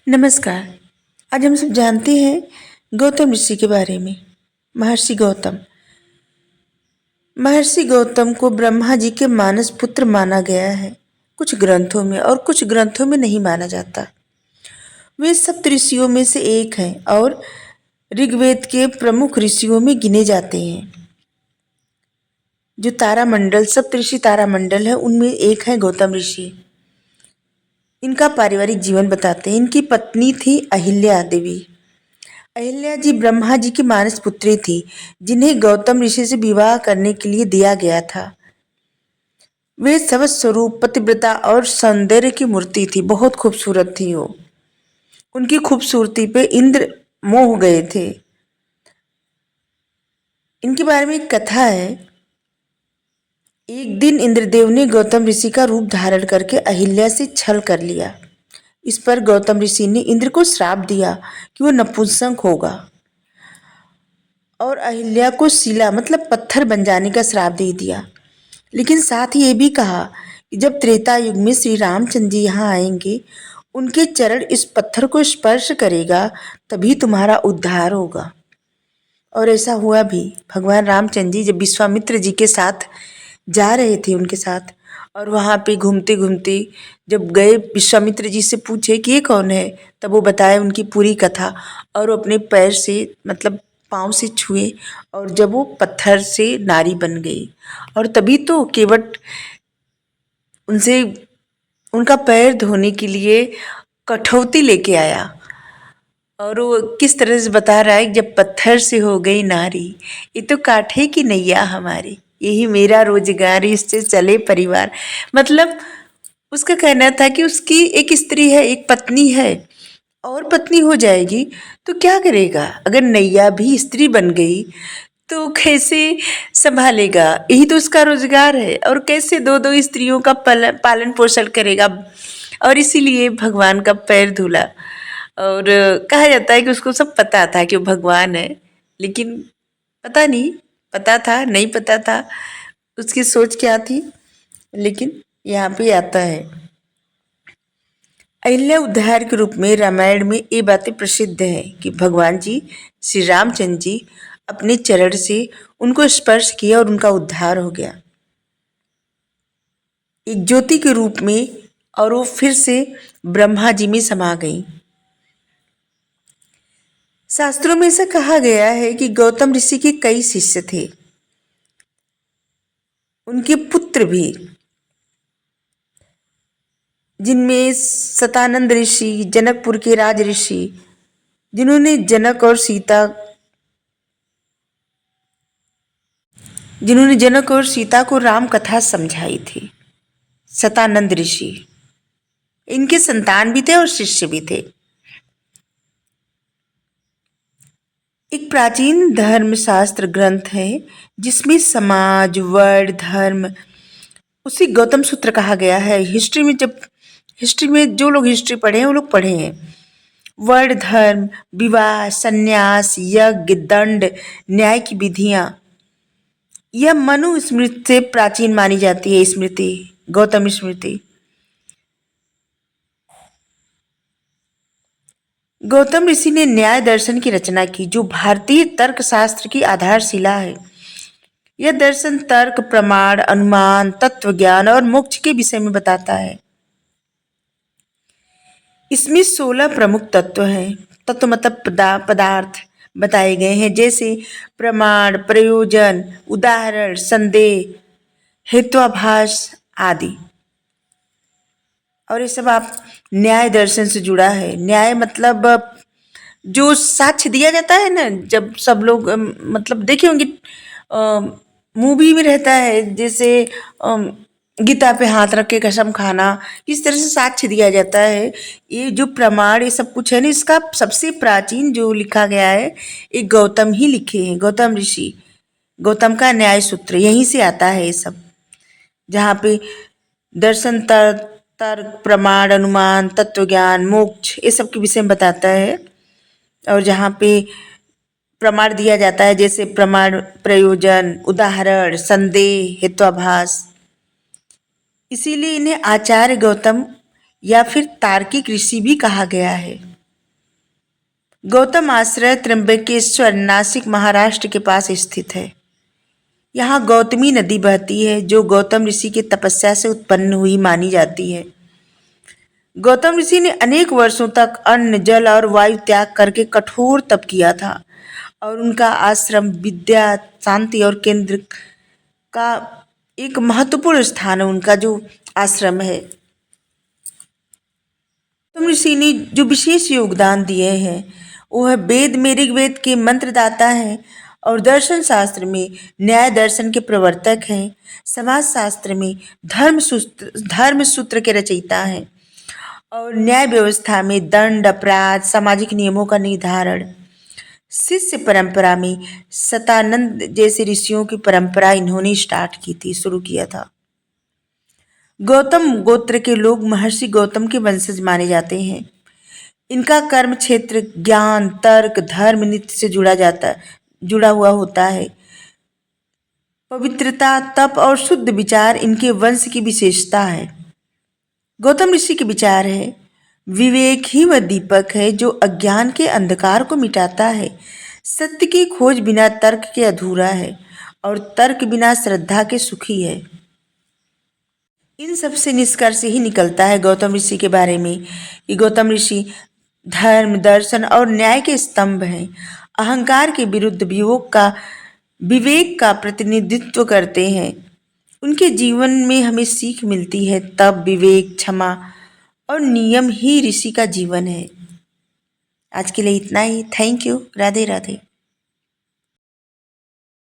नमस्कार। आज हम सब जानते हैं गौतम ऋषि के बारे में। महर्षि गौतम महर्षि गौतम को ब्रह्मा जी के मानस पुत्र माना गया है, कुछ ग्रंथों में, और कुछ ग्रंथों में नहीं माना जाता। वे सप्त ऋषियों में से एक हैं और ऋग्वेद के प्रमुख ऋषियों में गिने जाते हैं। जो तारामंडल, सप्त ऋषि तारामंडल है, उनमें एक है गौतम ऋषि। इनका पारिवारिक जीवन बताते हैं। इनकी पत्नी थी अहिल्या देवी। अहिल्या जी ब्रह्मा जी की मानस पुत्री थी, जिन्हें गौतम ऋषि से विवाह करने के लिए दिया गया था। वे सबस स्वरूप, पतिव्रता और सौंदर्य की मूर्ति थी। बहुत खूबसूरत थी वो। उनकी खूबसूरती पे इंद्र मोह गए थे। इनके बारे में एक कथा है। एक दिन इंद्रदेव ने गौतम ऋषि का रूप धारण करके अहिल्या से छल कर लिया। इस पर गौतम ऋषि ने इंद्र को श्राप दिया कि वो नपुंसक होगा और अहिल्या को शिला मतलब पत्थर बन जाने का श्राप दे दिया। लेकिन साथ ही ये भी कहा कि जब त्रेता युग में श्री रामचंद्र जी यहाँ आएंगे, उनके चरण इस पत्थर को स्पर्श करेगा, तभी तुम्हारा उद्धार होगा। और ऐसा हुआ भी। भगवान रामचंद्र जी जब विश्वामित्र जी के साथ जा रहे थे उनके साथ, और वहाँ पे घूमते घूमते जब गए, विश्वामित्र जी से पूछे कि ये कौन है, तब वो बताए उनकी पूरी कथा। और वो अपने पैर से मतलब पाँव से छुए, और जब वो पत्थर से नारी बन गई। और तभी तो केवट उनसे उनका पैर धोने के लिए कठौती लेके आया। और वो किस तरह से बता रहा है कि जब पत्थर से हो गई नारी, ये तो काठे की नैया हमारी, यही मेरा रोजगार, इससे चले परिवार। मतलब उसका कहना था कि उसकी एक स्त्री है, एक पत्नी है, और पत्नी हो जाएगी तो क्या करेगा। अगर नैया भी स्त्री बन गई तो कैसे संभालेगा। यही तो उसका रोजगार है, और कैसे दो दो स्त्रियों का पालन पोषण करेगा। और इसीलिए भगवान का पैर धुला। और कहा जाता है कि उसको सब पता था कि वो भगवान है, लेकिन पता नहीं, पता था नहीं पता था उसकी सोच क्या थी। लेकिन यहाँ पे आता है अहिल्या उद्धार के रूप में। रामायण में ये बातें प्रसिद्ध हैं कि भगवान जी श्री रामचंद्र जी अपने चरण से उनको स्पर्श किया और उनका उद्धार हो गया एक ज्योति के रूप में, और वो फिर से ब्रह्मा जी में समा गई। शास्त्रों में ऐसा कहा गया है कि गौतम ऋषि के कई शिष्य थे, उनके पुत्र भी, जिनमें सतानंद ऋषि, जनकपुर के राज ऋषि, जिन्होंने जनक और सीता को राम कथा समझाई थी। सतानंद ऋषि, इनके संतान भी थे और शिष्य भी थे। एक प्राचीन धर्मशास्त्र ग्रंथ है जिसमें समाज, वर्ण, धर्म उसी गौतम सूत्र कहा गया है। हिस्ट्री में जो लोग हिस्ट्री पढ़े हैं वो लोग पढ़े हैं। वर्ण, धर्म, विवाह, संन्यास, यज्ञ, दंड, न्याय की विधियां, यह मनु स्मृति से प्राचीन मानी जाती है। स्मृति, गौतम स्मृति। गौतम ऋषि ने न्याय दर्शन की रचना की, जो भारतीय तर्कशास्त्र की आधारशिला है। यह दर्शन तर्क, प्रमाण, अनुमान, तत्व ज्ञान और मोक्ष के विषय में बताता है। इसमें 16 प्रमुख तत्व हैं। तत्व मतलब पदार्थ बताए गए हैं, जैसे प्रमाण, प्रयोजन, उदाहरण, संदेह, हेत्वाभास आदि। और ये सब आप न्याय दर्शन से जुड़ा है। न्याय मतलब जो साक्ष्य दिया जाता है ना, जब सब लोग मतलब देखे होंगे, मूवी में रहता है जैसे गीता पे हाथ रख के कसम खाना, किस तरह से साक्ष्य दिया जाता है। ये जो प्रमाण, ये सब कुछ है ना, इसका सबसे प्राचीन जो लिखा गया है, एक गौतम ही लिखे हैं, गौतम ऋषि। गौतम का न्याय सूत्र यहीं से आता है ये सब, जहाँ पे दर्शन, तर्क, प्रमाण, अनुमान, तत्व ज्ञान, मोक्ष, ये सब के विषय में बताता है। और जहाँ पे प्रमाण दिया जाता है, जैसे प्रमाण, प्रयोजन, उदाहरण, संदेह, हेत्वाभास। इसीलिए इन्हें आचार्य गौतम या फिर तार्किक ऋषि भी कहा गया है। गौतम आश्रय त्र्यंबकेश्वर नासिक महाराष्ट्र के पास स्थित है। यहाँ गौतमी नदी बहती है जो गौतम ऋषि की तपस्या से उत्पन्न हुई मानी जाती है। गौतम ऋषि ने अनेक वर्षों तक अन्न जल और वायु त्याग करके कठोर तप किया था और उनका आश्रम विद्या शांति और केंद्र का एक महत्वपूर्ण स्थान है। उनका जो आश्रम है, गौतम ऋषि ने जो विशेष योगदान दिए हैं वो है वेद में ऋग्वेद के मंत्रदाता हैं और दर्शन शास्त्र में न्याय दर्शन के प्रवर्तक हैं। समाज शास्त्र में धर्म सूत्र के रचयिता हैं और न्याय व्यवस्था में दंड अपराध सामाजिक नियमों का निर्धारण। शिष्य परंपरा में सतानंद जैसे ऋषियों की परंपरा इन्होंने स्टार्ट की थी, शुरू किया था। गौतम गोत्र के लोग महर्षि गौतम के वंशज माने जाते हैं। इनका कर्म क्षेत्र ज्ञान तर्क धर्म नीति से जुड़ा हुआ होता है। पवित्रता तप और शुद्ध विचार इनके वंश की विशेषता है। गौतम ऋषि के विचार है, विवेक ही वह दीपक है जो अज्ञान के अंधकार को मिटाता है। सत्य की खोज बिना तर्क के अधूरा है और तर्क बिना श्रद्धा के सुखी है। इन सब से निष्कर्ष ही निकलता है गौतम ऋषि के बारे में कि गौतम ऋषि धर्म दर्शन और न्याय के स्तंभ हैं। अहंकार के विरुद्ध विवेक का प्रतिनिधित्व करते हैं। उनके जीवन में हमें सीख मिलती है, तब विवेक क्षमा और नियम ही ऋषि का जीवन है। आज के लिए इतना ही। Thank you. राधे राधे।